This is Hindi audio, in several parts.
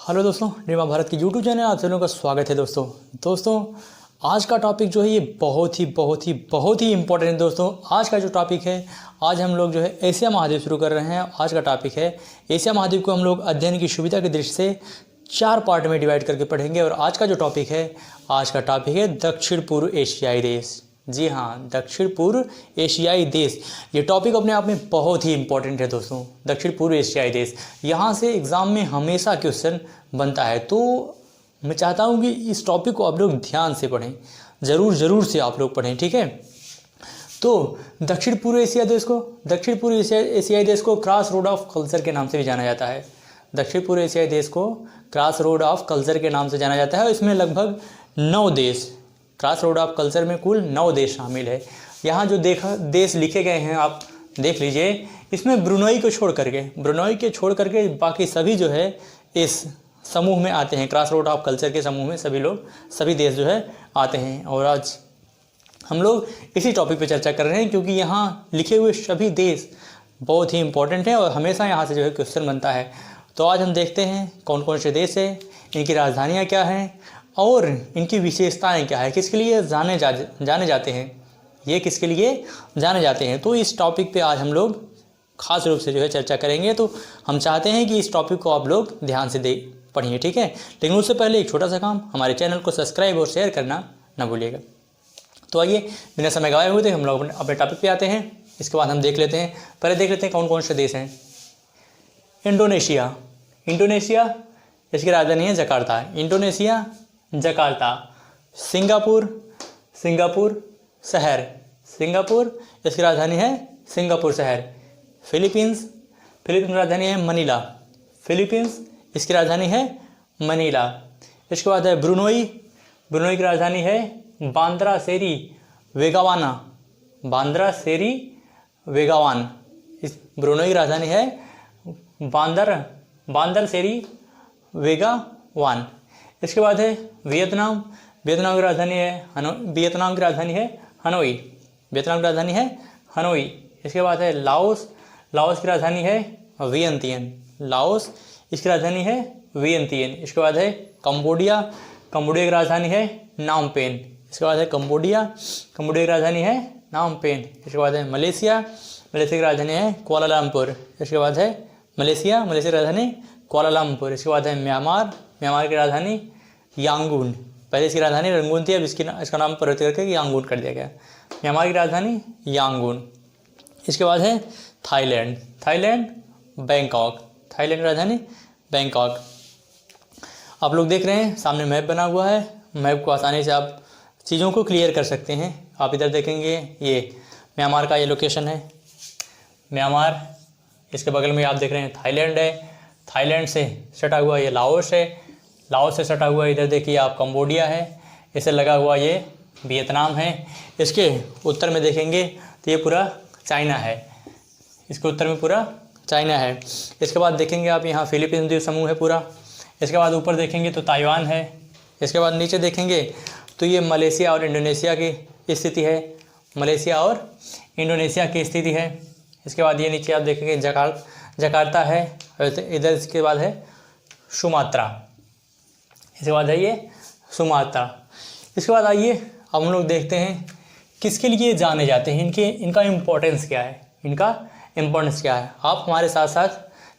हेलो दोस्तों, ड्रीमा भारत की यूट्यूब चैनल आप सभी का स्वागत है। दोस्तों आज का टॉपिक जो है ये बहुत ही इम्पोर्टेंट है। दोस्तों आज का जो टॉपिक है, आज हम लोग जो है एशिया महाद्वीप शुरू कर रहे हैं। आज का टॉपिक है एशिया महाद्वीप को हम लोग अध्ययन की सुविधा की दृष्टि से 4 पार्ट में डिवाइड करके पढ़ेंगे। और आज का जो टॉपिक है, आज का टॉपिक है दक्षिण पूर्व एशियाई देश। जी हाँ, दक्षिण पूर्व एशियाई देश। ये टॉपिक अपने आप में बहुत ही इंपॉर्टेंट है दोस्तों। दक्षिण पूर्व एशियाई देश, यहाँ से एग्ज़ाम में हमेशा क्वेश्चन बनता है। तो मैं चाहता हूँ कि इस टॉपिक को आप लोग ध्यान से पढ़ें, ज़रूर से आप लोग पढ़ें, ठीक है। तो दक्षिण पूर्व एशिया देश को, दक्षिण पूर्व एशियाई देश को क्रॉस रोड ऑफ कल्चर के नाम से भी जाना जाता है। दक्षिण पूर्व एशियाई देश को क्रॉस रोड ऑफ कल्चर के नाम से जाना जाता है। इसमें लगभग 9 देश, क्रॉस रोड ऑफ कल्चर में कुल 9 देश शामिल है। यहाँ जो देश लिखे गए हैं आप देख लीजिए। इसमें ब्रुनई को छोड़ करके बाकी सभी जो है इस समूह में आते हैं। क्रॉस रोड ऑफ कल्चर के समूह में सभी देश जो है आते हैं। और आज हम लोग इसी टॉपिक पे चर्चा कर रहे हैं, क्योंकि यहाँ लिखे हुए सभी देश बहुत ही इंपॉर्टेंट हैं और हमेशा यहाँ से जो है क्वेश्चन बनता है। तो आज हम देखते हैं कौन कौन से देश हैं, इनकी राजधानियाँ क्या हैं और इनकी विशेषताएं क्या है, किसके लिए जाने जाते हैं, ये किसके लिए जाने जाते हैं। तो इस टॉपिक पे आज हम लोग खास रूप से जो है चर्चा करेंगे। तो हम चाहते हैं कि इस टॉपिक को आप लोग ध्यान से पढ़िए, ठीक है। लेकिन उससे पहले एक छोटा सा काम, हमारे चैनल को सब्सक्राइब और शेयर करना ना भूलिएगा। तो आइए बिना समय गवाए हुए हम लोग अपने टॉपिक पे आते हैं। इसके बाद हम देख लेते हैं कौन कौन से देश हैं। इंडोनेशिया, इसकी राजधानी है जकार्ता। Indonesia Jakarta. सिंगापुर शहर, इसकी राजधानी है सिंगापुर शहर। फिलीपींस की राजधानी है मनीला। इसकी राजधानी है मनीला। इसके बाद है ब्रुनई की राजधानी है बांद्रा सेरी वेगावान। इस ब्रुनई की राजधानी है बांदर सेरी वेगावान। इसके बाद है वियतनाम की राजधानी है हनोई। इसके बाद है लाओस की राजधानी है वियंतियन। इसके बाद है कंबोडिया की राजधानी है नामपेन। इसके बाद है कंबोडिया की राजधानी है नामपेन। इसके बाद है मलेशिया की राजधानी है कुआलालंपुर। इसके बाद है मलेशिया की राजधानी कुआलालंपुर। इसके बाद है म्यांमार की राजधानी यांगून। पहले इसकी राजधानी रंगून थी, अब इसका नाम परिवर्तित करके यांगून कर दिया गया। म्यांमार की राजधानी यांगून। इसके बाद है थाईलैंड बैंकॉक। थाईलैंड की राजधानी बैंकॉक। आप लोग देख रहे हैं सामने मैप बना हुआ है। मैप को आसानी से आप चीज़ों को क्लियर कर सकते हैं। आप इधर देखेंगे, ये म्यांमार का ये लोकेशन है म्यांमार। इसके बगल में आप देख रहे हैं थाईलैंड है। थाईलैंड से सटा हुआ ये लाओस है। लाओस से सटा हुआ इधर देखिए आप कंबोडिया है। इसे लगा हुआ ये वियतनाम है। इसके उत्तर में देखेंगे तो ये पूरा चाइना है। इसके उत्तर में पूरा चाइना है। इसके बाद देखेंगे आप यहाँ फिलीपींस द्वीप समूह है पूरा। इसके बाद ऊपर देखेंगे तो ताइवान है। इसके बाद नीचे देखेंगे तो ये मलेशिया और इंडोनेशिया की स्थिति है। इसके बाद ये नीचे आप देखेंगे जकार्ता है। इधर इसके बाद है सुमात्रा। इसके बाद है ये सुमात्रा। इसके बाद आइए अब हम लोग देखते हैं किसके लिए जाने जाते हैं, इनका इम्पोर्टेंस क्या है। आप हमारे साथ साथ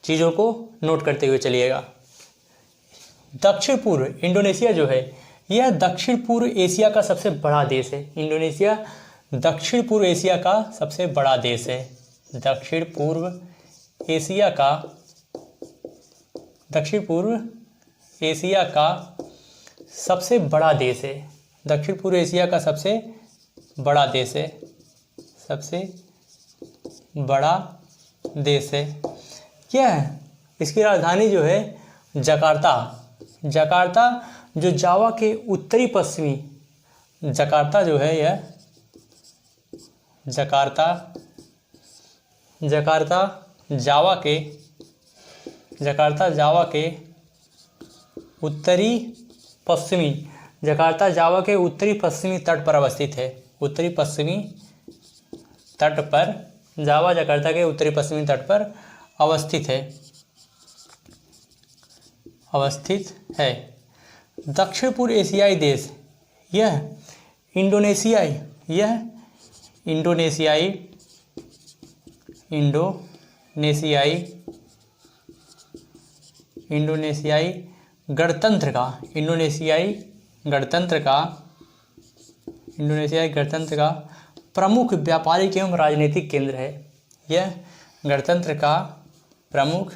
चीज़ों को नोट करते हुए चलिएगा। दक्षिण पूर्व इंडोनेशिया जो है यह दक्षिण पूर्व एशिया का सबसे बड़ा देश है। इंडोनेशिया दक्षिण पूर्व एशिया का सबसे बड़ा देश है। दक्षिण पूर्व एशिया का सबसे बड़ा देश है। दक्षिण पूर्व एशिया का सबसे बड़ा देश है। यह इसकी राजधानी जो है जकार्ता जो जावा के उत्तरी पश्चिमी जकार्ता जो है यह जकार्ता जावा के उत्तरी पश्चिमी तट पर अवस्थित है। जावा जकार्ता के उत्तरी पश्चिमी तट पर अवस्थित है। अवस्थित है। दक्षिण पूर्व एशियाई देश, यह इंडोनेशियाई गणतंत्र का प्रमुख व्यापारिक एवं राजनीतिक केंद्र है। यह गणतंत्र का प्रमुख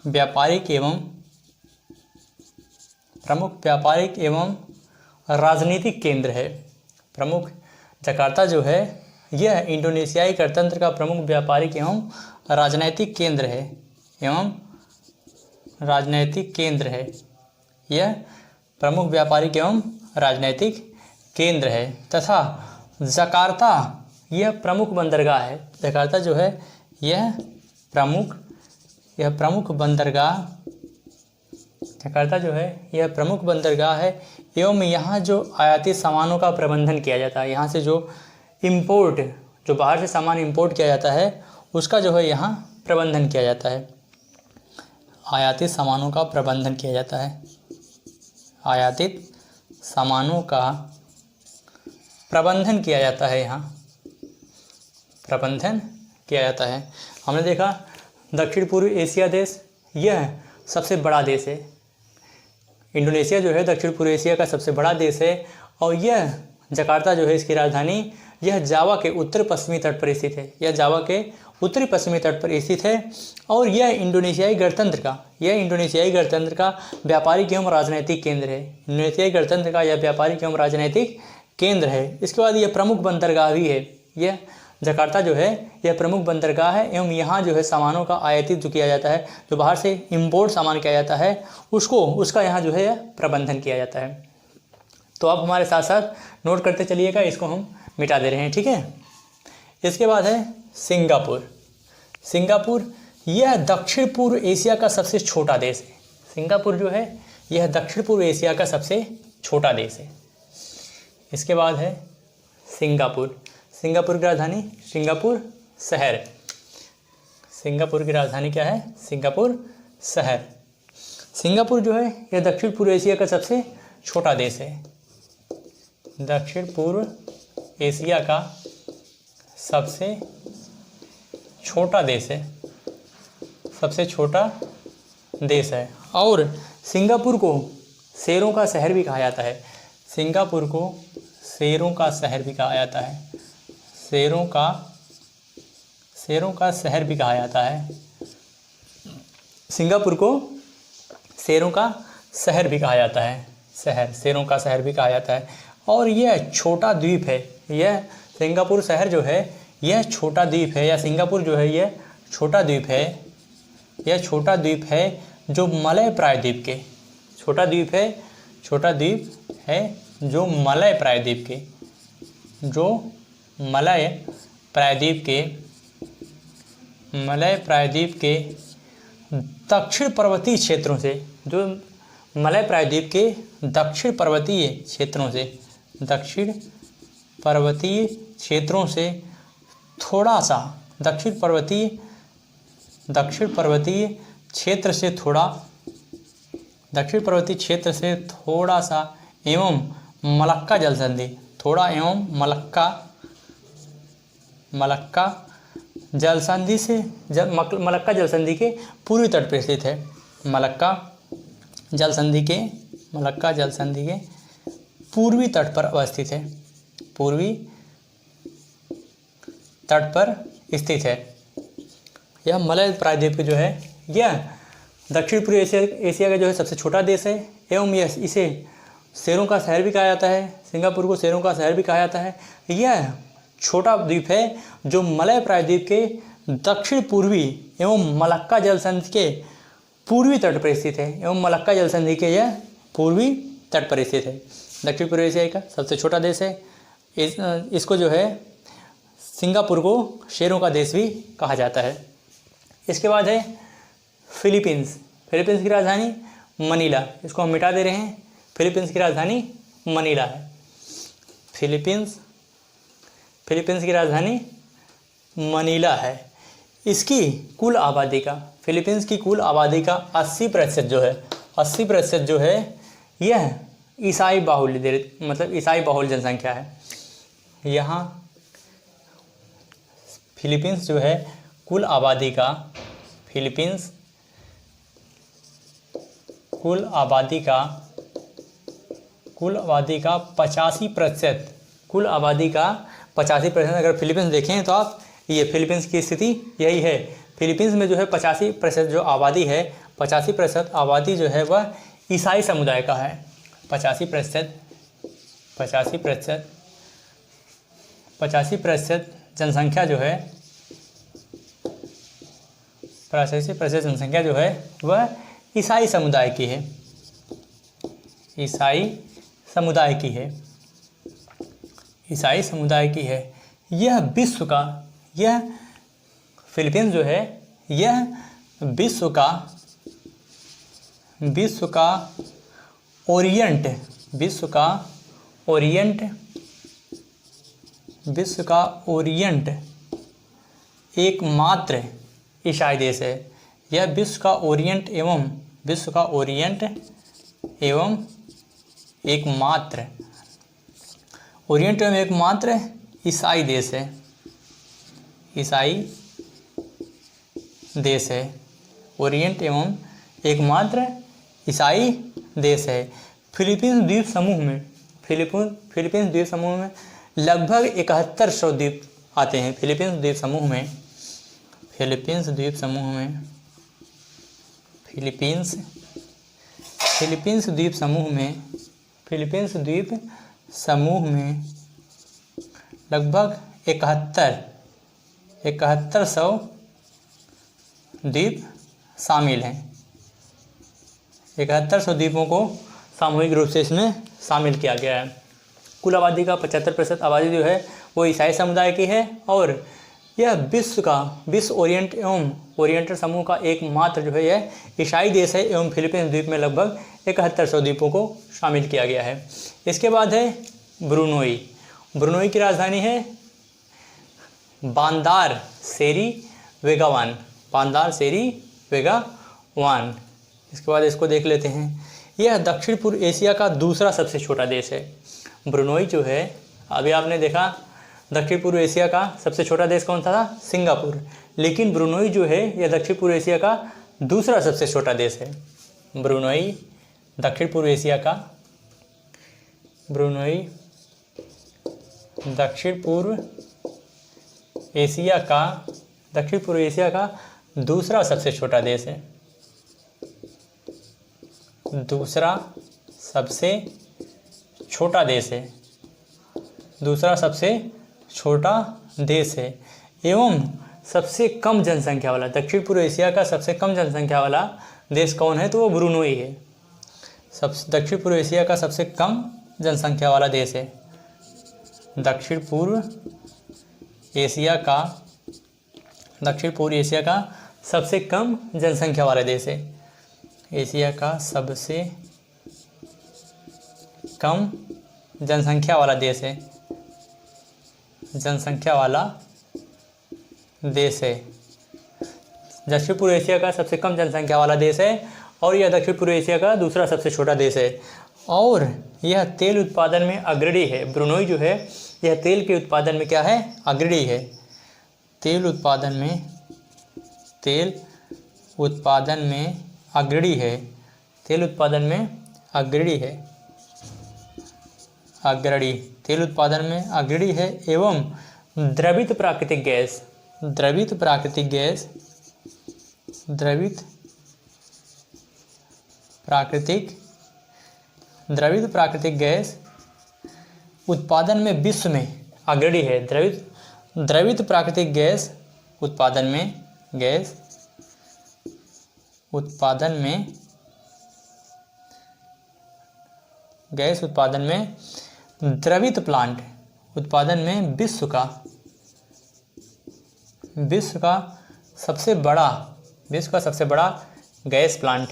व्यापारिक एवं राजनीतिक केंद्र है। प्रमुख जकार्ता जो है यह इंडोनेशियाई गणतंत्र का प्रमुख व्यापारिक एवं राजनीतिक केंद्र है। यह प्रमुख व्यापारिक एवं राजनीतिक केंद्र है तथा जकार्ता यह प्रमुख बंदरगाह है। जकार्ता जो है यह प्रमुख बंदरगाह है एवं यहाँ जो आयातित सामानों का प्रबंधन किया जाता है, यहाँ से जो बाहर से सामान इंपोर्ट किया जाता है उसका जो है यहाँ प्रबंधन किया जाता है। आयातित सामानों का प्रबंधन किया जाता है। आयातित सामानों का प्रबंधन किया जाता है, यहाँ प्रबंधन किया जाता है। हमने देखा दक्षिण पूर्व एशिया देश यह सबसे बड़ा देश है। इंडोनेशिया जो है दक्षिण पूर्व एशिया का सबसे बड़ा देश है और यह जकार्ता जो है इसकी राजधानी यह जावा के उत्तर पश्चिमी तट पर स्थित है। यह जावा के उत्तरी पश्चिमी तट पर स्थित है और यह इंडोनेशियाई गणतंत्र का व्यापारिक एवं राजनीतिक केंद्र है। इंडोनेशियाई गणतंत्र का यह व्यापारिक एवं राजनीतिक केंद्र है। इसके बाद यह प्रमुख बंदरगाह भी है। यह जकार्ता जो है यह प्रमुख बंदरगाह है एवं यहाँ जो है सामानों का आयातित जो किया जाता है, जो बाहर से इंपोर्ट सामान किया जाता है उसका यहाँ जो है प्रबंधन किया जाता है। तो आप हमारे साथ साथ नोट करते चलिएगा, इसको हम मिटा दे रहे हैं, ठीक है। इसके बाद है सिंगापुर यह दक्षिण पूर्व एशिया का सबसे छोटा देश है। सिंगापुर जो है यह दक्षिण पूर्व एशिया का सबसे छोटा देश है। इसके बाद है सिंगापुर की राजधानी सिंगापुर शहर। सिंगापुर की राजधानी क्या है? सिंगापुर शहर। सिंगापुर जो है यह दक्षिण पूर्व एशिया का सबसे छोटा देश है। दक्षिण पूर्व एशिया का सबसे छोटा देश है, सबसे छोटा देश है। और सिंगापुर को शेरों का शहर भी कहा जाता है। सिंगापुर को शेरों का शहर भी कहा जाता है। शेरों का शहर भी कहा जाता है। सिंगापुर को शेरों का शहर भी कहा जाता है। शेरों का शहर भी कहा जाता है। और यह छोटा द्वीप है। यह सिंगापुर शहर जो है यह छोटा द्वीप है, या सिंगापुर जो है यह छोटा द्वीप है। यह छोटा द्वीप है जो मलय प्रायद्वीप के छोटा द्वीप है जो मलय प्रायद्वीप के दक्षिण पर्वतीय क्षेत्रों से, जो मलय प्रायद्वीप के दक्षिण पर्वतीय क्षेत्रों से थोड़ा सा दक्षिण पर्वतीय क्षेत्र से थोड़ा सा एवं मलक्का जलसंधि के पूर्वी तट पर स्थित है। मलक्का जलसंधि के पूर्वी तट पर अवस्थित है। पूर्वी तट पर स्थित है। यह मलय प्रायद्वीप जो है यह दक्षिण पूर्व एशिया का जो है सबसे छोटा देश है एवं यह इसे शेरों का शहर भी कहा जाता है। सिंगापुर को शेरों का शहर भी कहा जाता है। यह छोटा द्वीप है जो मलय प्रायद्वीप के दक्षिण पूर्वी एवं मलक्का जलसंधि के पूर्वी तट पर स्थित है। यह पूर्वी तट पर स्थित है। दक्षिण पूर्व एशिया का सबसे छोटा देश है। इसको जो है सिंगापुर को शेरों का देश भी कहा जाता है। इसके बाद है फिलीपींस की राजधानी मनीला। इसको हम मिटा दे रहे हैं। फिलीपींस की राजधानी मनीला है। फिलीपींस की राजधानी मनीला है। इसकी कुल आबादी का फिलीपींस की कुल आबादी का 80% जो है 80% जो है यह ईसाई बाहुल्य मतलब ईसाई बहुल जनसंख्या है। यहाँ फिलीपींस जो है कुल आबादी का 85%, कुल आबादी का 85%। अगर फिलीपींस देखें तो आप ये फिलीपींस की स्थिति यही है। फिलीपींस में जो है 85% जो आबादी है, 85% आबादी जो है वह ईसाई समुदाय का है। 85% जनसंख्या जो है 85% जनसंख्या जो है वह ईसाई समुदाय की है, ईसाई समुदाय की है। यह विश्व का, यह फिलीपींस जो है यह विश्व का ओरिएंट एकमात्र ईसाई देश है। यह विश्व का ओरिएंट एवं एकमात्र ईसाई देश है, ओरिएंट एवं एकमात्र ईसाई देश है। फिलीपींस द्वीप समूह में लगभग 7100 द्वीप आते हैं। फिलीपींस द्वीप समूह में लगभग 7100 द्वीप शामिल हैं। 7100 द्वीपों को सामूहिक रूप से इसमें शामिल किया गया है। कुल आबादी का 75% आबादी जो है वो ईसाई समुदाय की है और यह विश्व ओरिएंटल समूह का एकमात्र जो है यह ईसाई देश है एवं फिलीपींस द्वीप में लगभग 7100 द्वीपों को शामिल किया गया है। इसके बाद है ब्रुनोई की राजधानी है बांदार सेरी वेगावान। इसके बाद इसको देख लेते हैं। यह दक्षिण पूर्व एशिया का दूसरा सबसे छोटा देश है। ब्रुनोई जो है, अभी आपने देखा दक्षिण पूर्व एशिया का सबसे छोटा देश कौन सा था? सिंगापुर। लेकिन ब्रुनोई जो है यह दक्षिण पूर्व एशिया का दूसरा सबसे छोटा देश है। ब्रुनोई दक्षिण पूर्व एशिया का दूसरा सबसे छोटा देश है। दूसरा सबसे छोटा देश है एवं सबसे कम जनसंख्या वाला, दक्षिण पूर्व एशिया का सबसे कम जनसंख्या वाला देश कौन है? तो वो ब्रुनोई है। दक्षिण पूर्व एशिया का सबसे कम जनसंख्या वाला देश है। दक्षिण पूर्व एशिया का सबसे कम जनसंख्या वाला देश है। एशिया का सबसे कम जनसंख्या वाला देश है। दक्षिण पूर्व एशिया का सबसे कम जनसंख्या वाला देश है और यह दक्षिण पूर्व एशिया का दूसरा सबसे छोटा देश है और यह तेल उत्पादन में अग्रणी है। ब्रुनोई जो है यह तेल के उत्पादन में क्या है? अग्रणी है। तेल उत्पादन में अग्रणी है एवं द्रवित प्राकृतिक गैस उत्पादन में विश्व में अग्रणी है। द्रवित प्राकृतिक गैस उत्पादन में द्रवित प्लांट उत्पादन में विश्व का सबसे बड़ा गैस प्लांट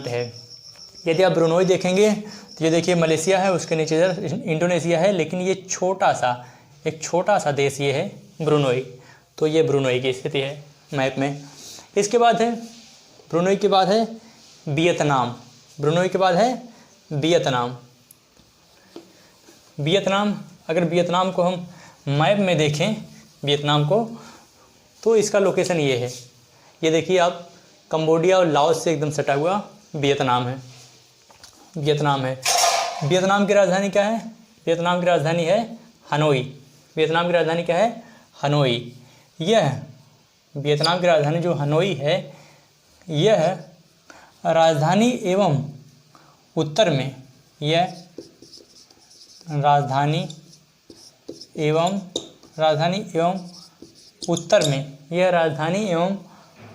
है। यदि आप ब्रुनोई देखेंगे तो ये देखिए मलेशिया है, उसके नीचे इधर इंडोनेशिया है, लेकिन ये एक छोटा सा देश ये है ब्रुनोई। तो ये ब्रुनोई की स्थिति है मैप में। इसके बाद है ब्रुनई के बाद है वियतनाम, ब्रुनई के बाद है वियतनाम। वियतनाम, अगर वियतनाम को हम मैप में देखें वियतनाम को, तो इसका लोकेशन ये है, ये देखिए आप, कंबोडिया और लाओस से एकदम सटा हुआ वियतनाम है, वियतनाम है। वियतनाम की राजधानी क्या है? वियतनाम की राजधानी है हनोई। वियतनाम की राजधानी क्या है? हनोई। यह वियतनाम की राजधानी जो हनोई है, यह राजधानी एवं उत्तर में, यह राजधानी एवं उत्तर में, यह राजधानी एवं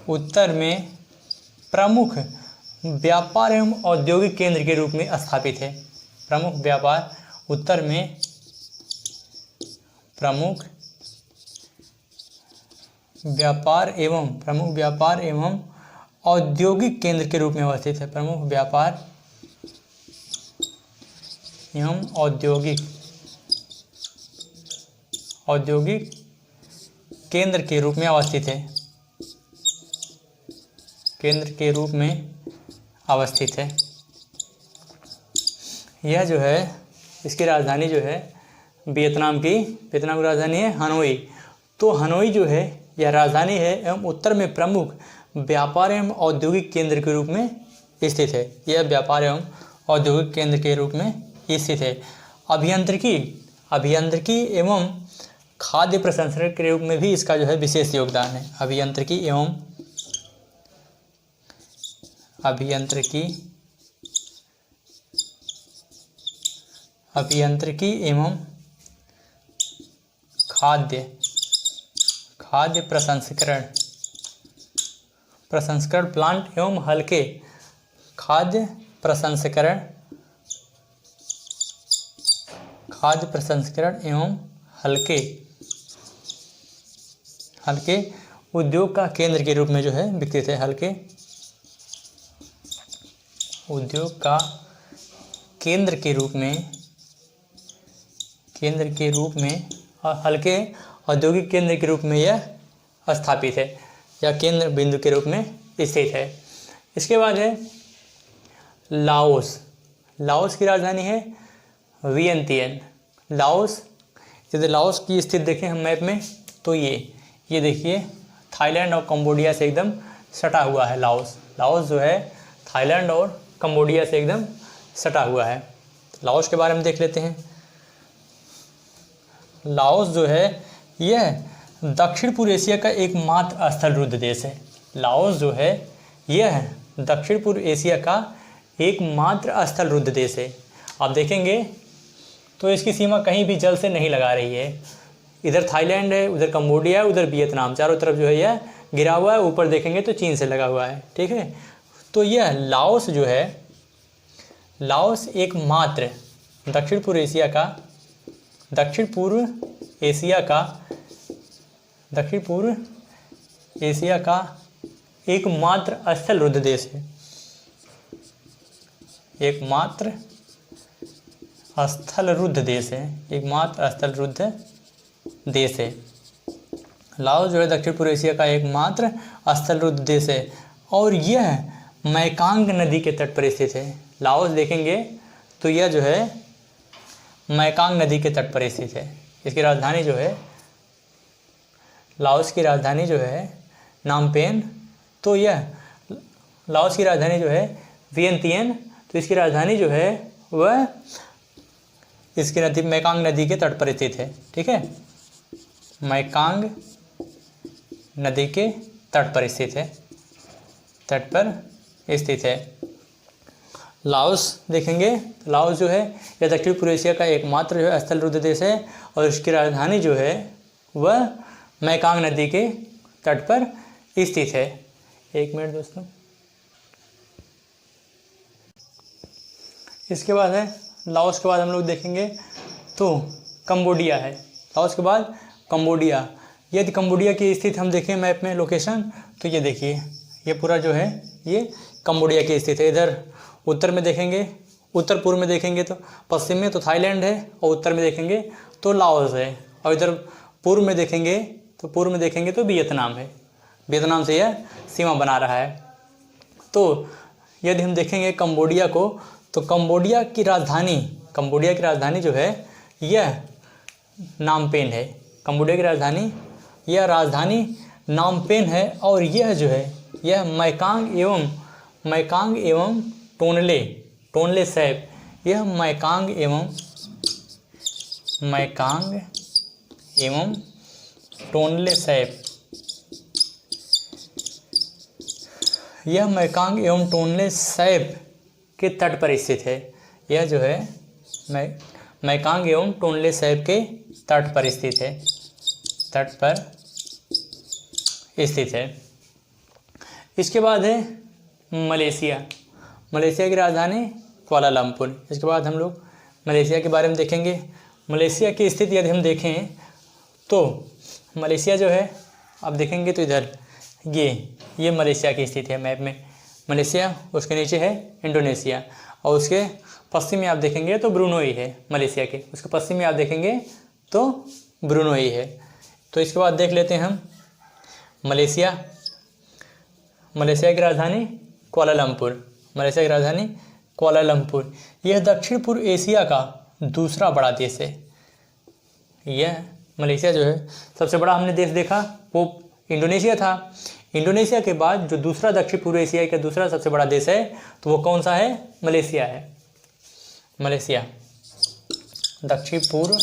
उत्तर में प्रमुख व्यापार एवं औद्योगिक केंद्र के रूप में स्थापित है। प्रमुख व्यापार, उत्तर में प्रमुख व्यापार एवं औद्योगिक केंद्र के रूप में अवस्थित है। प्रमुख व्यापार एवं औद्योगिक केंद्र के रूप में अवस्थित है, केंद्र के रूप में अवस्थित है। यह जो है, इसकी राजधानी जो है वियतनाम की राजधानी है हनोई। तो हनोई जो है यह राजधानी है एवं उत्तर में प्रमुख व्यापार एवं औद्योगिक केंद्र के रूप में स्थित है। यह व्यापार एवं औद्योगिक केंद्र के रूप में स्थित है। अभियांत्रिकी एवं खाद्य प्रसंस्करण के रूप में भी इसका जो है विशेष योगदान है। अभियांत्रिकी एवं खाद्य प्रसंस्करण प्लांट एवं हल्के खाद्य प्रसंस्करण एवं हल्के उद्योग का केंद्र के रूप में जो है विकसित है। हल्के उद्योग का केंद्र के रूप में और हल्के औद्योगिक केंद्र के रूप में यह स्थापित है या केंद्र बिंदु के रूप में स्थित है। इसके बाद है लाओस। लाओस की राजधानी है वियंतियन। लाओस, यदि लाओस की स्थिति देखें हम मैप में, तो ये देखिए थाईलैंड और कंबोडिया से एकदम सटा हुआ है लाओस। लाओस जो है थाईलैंड और कंबोडिया से एकदम सटा हुआ है। लाओस के बारे में देख लेते हैं। लाओस जो है यह दक्षिण पूर्व एशिया का एकमात्र स्थल रुद्ध देश है। लाओस जो है यह दक्षिण पूर्व एशिया का एकमात्र स्थल रुद्ध देश है। आप देखेंगे तो इसकी सीमा कहीं भी जल से नहीं लगा रही है। इधर थाईलैंड है, उधर कंबोडिया है, उधर वियतनाम, चारों तरफ जो है यह घिरा हुआ है। ऊपर देखेंगे तो चीन से लगा हुआ है। ठीक है, तो यह लाओस जो है, लाओस एकमात्र दक्षिण पूर्व एशिया का एकमात्र स्थल रुद्ध देश है। एकमात्र स्थल रुद्ध देश है। लाओस जो है दक्षिण पूर्व एशिया का एकमात्र स्थल रुद्ध देश है और यह मैकांग नदी के तट पर स्थित है। लाओस देखेंगे तो यह जो है मैकांग नदी के तट पर स्थित है। इसकी राजधानी जो है, लाओस की राजधानी जो है नामपेन, तो यह लाओस की राजधानी जो है वियंतियन, तो इसकी राजधानी जो है वह इसकी नदी मैकांग नदी के तट पर स्थित है। ठीक है, मैकांग नदी के तट पर स्थित है। लाओस देखेंगे, लाओस जो है यह दक्षिण पूर्व एशिया का एकमात्र जो है स्थल रुद्ध देश है और इसकी राजधानी जो है वह मैकांग नदी के तट पर स्थित है। एक मिनट दोस्तों। इसके बाद है लाओस के बाद हम लोग देखेंगे तो कंबोडिया है। लाओस के बाद कंबोडिया। यदि कंबोडिया की स्थिति हम देखें मैप में लोकेशन, तो ये देखिए ये पूरा जो है ये कंबोडिया की स्थिति है। इधर उत्तर में देखेंगे, उत्तर पूर्व में देखेंगे तो पश्चिम में तो थाईलैंड है और उत्तर में देखेंगे तो लाओस है और इधर पूर्व में देखेंगे तो वियतनाम है। वियतनाम से यह सीमा बना रहा है। तो यदि हम देखेंगे कंबोडिया को, तो कंबोडिया की राजधानी जो है यह नामपेन है। कंबोडिया की राजधानी, यह राजधानी नामपेन है। और यह जो है यह मैकांग एवं टोनले सैप, यह मैकांग एवं टोनले सैप, यह मैकांग एवं टोनले सैप के तट पर स्थित है। यह जो है मैकांग एवं टोनले सैप के तट पर स्थित है। इसके बाद है मलेशिया की राजधानी कुआलालंपुर। इसके बाद हम लोग मलेशिया के बारे में देखेंगे। मलेशिया की स्थिति यदि हम देखें तो मलेशिया जो है, आप देखेंगे तो इधर ये मलेशिया की स्थिति है मैप में। मलेशिया, उसके नीचे है इंडोनेशिया, और उसके पश्चिम में आप देखेंगे तो ब्रुनोई है मलेशिया के। उसके पश्चिम में आप देखेंगे तो ब्रुनोई है। तो इसके बाद देख लेते हैं हम मलेशिया की राजधानी कुआलालंपुर। यह दक्षिण पूर्व एशिया का दूसरा बड़ा देश है। यह मलेशिया जो है, सबसे बड़ा हमने देश देखा वो इंडोनेशिया था। इंडोनेशिया के बाद जो दूसरा दक्षिण पूर्व एशिया का दूसरा सबसे बड़ा देश है तो वो कौन सा है? मलेशिया है। मलेशिया दक्षिण पूर्व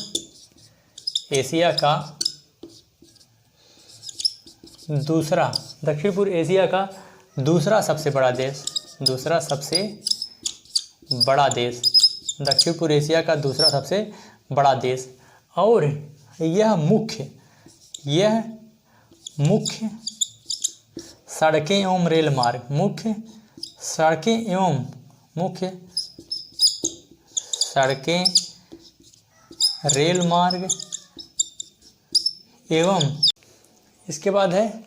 एशिया का दूसरा सबसे बड़ा देश, दक्षिण पूर्व एशिया का दूसरा सबसे बड़ा देश। और यह मुख्य सड़कें एवं रेल मार्ग, मुख्य सड़कें रेल मार्ग एवं, इसके बाद है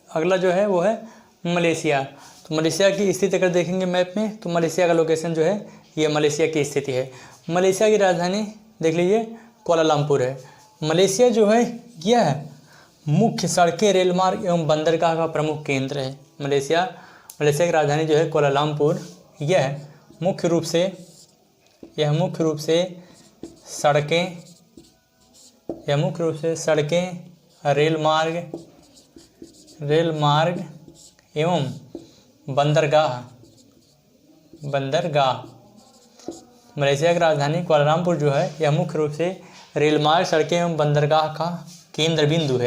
अगला जो है वो है मलेशिया। तो मलेशिया की स्थिति अगर देखेंगे मैप में तो मलेशिया का लोकेशन जो है ये मलेशिया की स्थिति है। मलेशिया की राजधानी देख लीजिए कुआलालंपुर है। मलेशिया जो है यह मुख्य सड़कें, रेल मार्ग एवं बंदरगाह का प्रमुख केंद्र है। मलेशिया की राजधानी जो है कुआलालंपुर, यह मुख्य रूप से सड़कें, रेल मार्ग एवं बंदरगाह। मलेशिया की राजधानी कुआलालंपुर जो है यह मुख्य रूप से रेल मार्ग, सड़कें एवं बंदरगाह का केंद्र बिंदु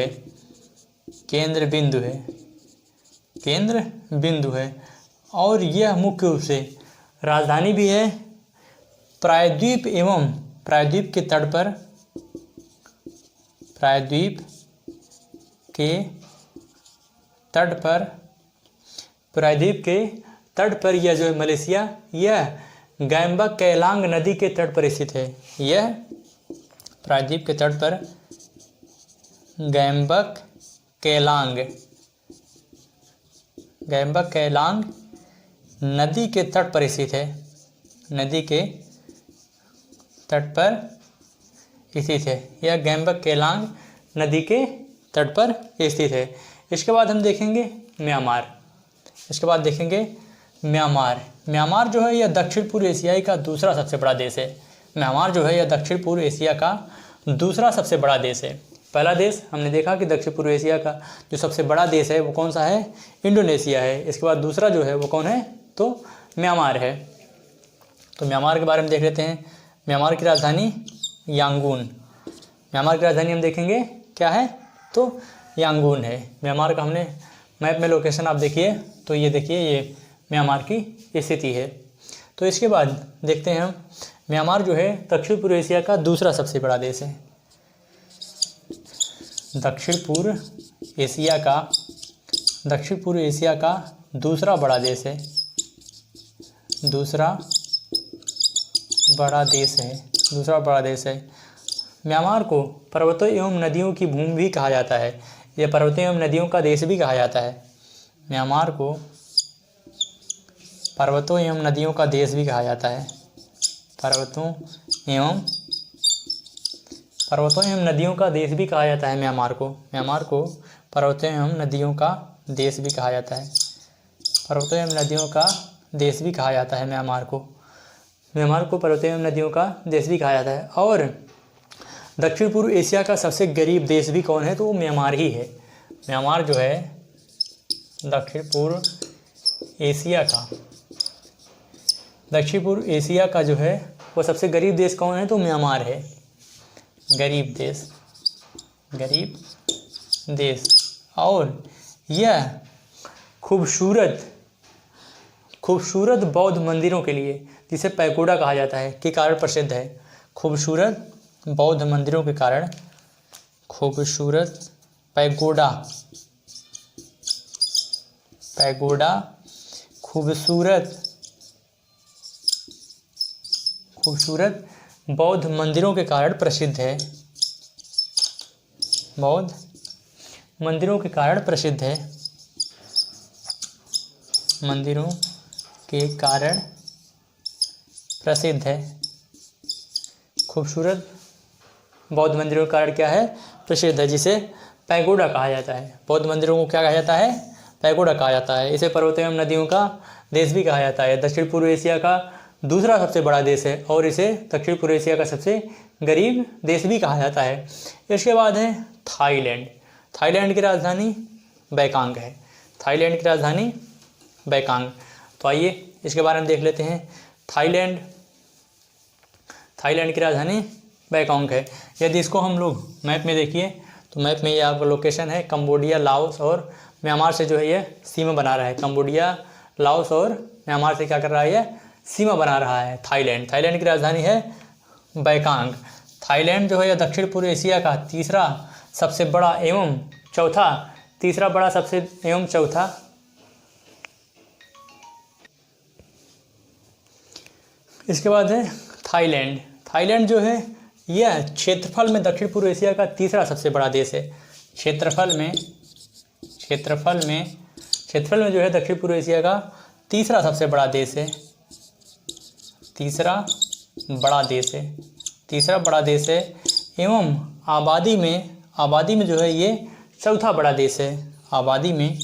है। और यह मुख्य रूप से राजधानी भी है। प्रायद्वीप के तट पर यह जो है मलेशिया, यह गैम्बक केलांग नदी के तट पर स्थित है। यह प्रायद्वीप के तट पर गैम्बक केलांग नदी के तट पर स्थित है। यह गैम्बक केलांग नदी के तट पर स्थित है। इसके बाद हम देखेंगे म्यांमार जो है यह दक्षिण पूर्व एशियाई का दूसरा सबसे बड़ा देश है। पहला देश हमने देखा कि दक्षिण पूर्व एशिया का जो सबसे बड़ा देश है वो कौन सा है? इंडोनेशिया है। इसके बाद दूसरा जो है वो कौन है? तो म्यांमार है। तो म्यांमार के बारे में देख लेते हैं। म्यांमार की राजधानी यांगून। हम देखेंगे क्या है? तो यांगून है। म्यांमार का हमने मैप में लोकेशन आप देखिए तो ये देखिए, ये म्यांमार की स्थिति है। तो इसके बाद देखते हैं हम, म्यांमार जो है दक्षिण पूर्व एशिया का दूसरा सबसे बड़ा देश है। दक्षिण पूर्व एशिया का दूसरा बड़ा देश है। म्यांमार को पर्वतों एवं नदियों की भूमि भी कहा जाता है। यह पर्वतों एवं नदियों का देश भी कहा जाता है। म्यांमार को पर्वतों एवं नदियों का देश भी कहा जाता है। पर्वतों एवं नदियों का देश भी कहा जाता है म्यांमार को। पर्वतों एवं नदियों का देश भी कहा जाता है। पर्वतों एवं नदियों का देश भी कहा जाता है म्यांमार को। म्यांमार को पर्वतों एवं नदियों का देश भी कहा जाता है। और दक्षिण पूर्व एशिया का सबसे गरीब देश भी कौन है, तो वो म्यांमार ही है। म्यांमार जो है दक्षिण पूर्व एशिया का जो है वो सबसे गरीब देश कौन है, तो म्यांमार है। गरीब देश। और यह खूबसूरत बौद्ध मंदिरों के लिए, जिसे पैगोडा कहा जाता है, के कारण प्रसिद्ध है। खूबसूरत बौद्ध मंदिरों के कारण खूबसूरत पैगोडा खूबसूरत बौद्ध मंदिरों के कारण प्रसिद्ध है। बौद्ध मंदिरों के कारण प्रसिद्ध है। मंदिरों के कारण प्रसिद्ध है। खूबसूरत बौद्ध मंदिरों के कारण क्या है, प्रसिद्ध है, जिसे पैगोडा कहा जाता है। बौद्ध मंदिरों को क्या कहा जाता है, पैगोडा कहा जाता है। इसे पर्वतों एवं नदियों का देश भी कहा जाता है। दक्षिण पूर्व एशिया का दूसरा सबसे बड़ा देश है और इसे दक्षिण पूर्व एशिया का सबसे गरीब देश भी कहा जाता है। इसके बाद है थाईलैंड। थाईलैंड की राजधानी बैकांग है। थाईलैंड की राजधानी बैकांग। तो आइए इसके बारे में देख लेते हैं। थाईलैंड की राजधानी बैकांग है। यदि इसको हम लोग मैप में देखिए तो मैप में ये आपका लोकेशन है। कंबोडिया, लाओस और म्यांमार से जो है ये सीमा बना रहा है। कंबोडिया, लाओस और म्यांमार से क्या कर रहा है, ये सीमा बना रहा है थाईलैंड। थाईलैंड की राजधानी है बैकांग। थाईलैंड जो है यह दक्षिण पूर्व एशिया का तीसरा सबसे बड़ा एवं चौथा इसके बाद है थाईलैंड। थाईलैंड जो है यह क्षेत्रफल में दक्षिण पूर्व एशिया का तीसरा सबसे बड़ा देश है। क्षेत्रफल में जो है दक्षिण पूर्व एशिया का तीसरा सबसे बड़ा देश है। तीसरा बड़ा देश है एवं आबादी में जो है ये चौथा बड़ा देश है। आबादी में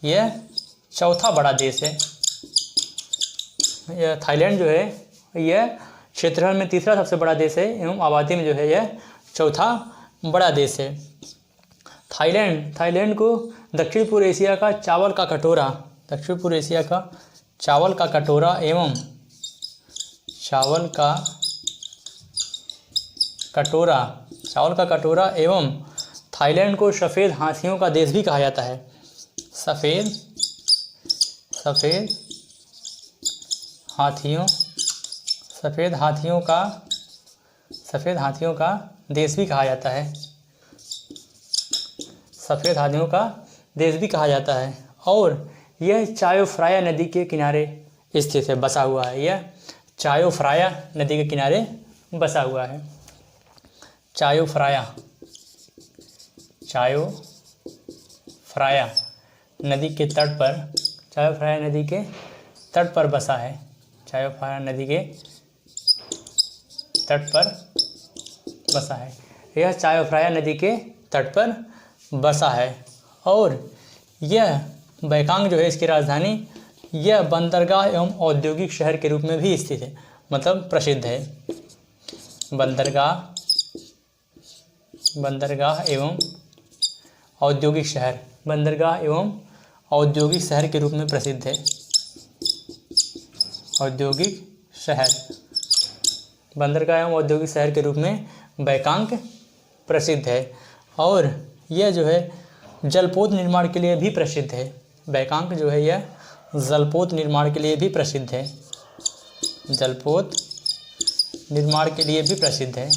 यह चौथा बड़ा देश है। यह थाईलैंड जो है यह क्षेत्रफल में तीसरा सबसे बड़ा देश है एवं आबादी में जो है यह चौथा बड़ा देश है। थाईलैंड को दक्षिण पूर्व एशिया का चावल का कटोरा एवं थाईलैंड को सफ़ेद हाथियों का देश भी कहा जाता है। सफ़ेद हाथियों का देश भी कहा जाता है। सफ़ेद हाथियों का देश भी कहा जाता है। और यह चायो फ्राया नदी के किनारे स्थित है, बसा हुआ है। यह चायो फ्राया नदी के किनारे बसा हुआ है। चायो फ्राया नदी के तट पर बसा है। चायो फ्राया नदी के तट पर बसा है। यह चायो फ्राया नदी के तट पर बसा है। और यह बैकांग जो है इसकी राजधानी यह बंदरगाह एवं औद्योगिक शहर के रूप में भी स्थित है, मतलब प्रसिद्ध है। बंदरगाह एवं औद्योगिक शहर के रूप में प्रसिद्ध है। बंदरगाह एवं औद्योगिक शहर के रूप में बैकांग प्रसिद्ध है। और यह जो है जलपोत निर्माण के लिए भी प्रसिद्ध है। बैकांग जो है यह जलपोत निर्माण के लिए भी प्रसिद्ध है। जलपोत निर्माण के लिए भी प्रसिद्ध है।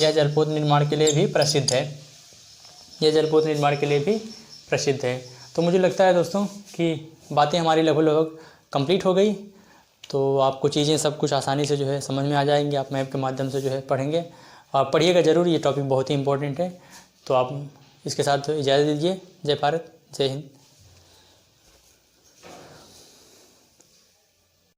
यह जलपोत निर्माण के लिए भी प्रसिद्ध है। तो मुझे लगता है दोस्तों कि बातें हमारी लगभग कंप्लीट हो गई। तो आपको चीज़ें सब कुछ आसानी से जो है समझ में आ जाएंगी। आप मैप के माध्यम से जो है पढ़ेंगे और पढ़िएगा ज़रूर। ये टॉपिक बहुत ही इंपॉर्टेंट है। तो आप इसके साथ इजाज़त दीजिए। जय भारत, जय हिंद।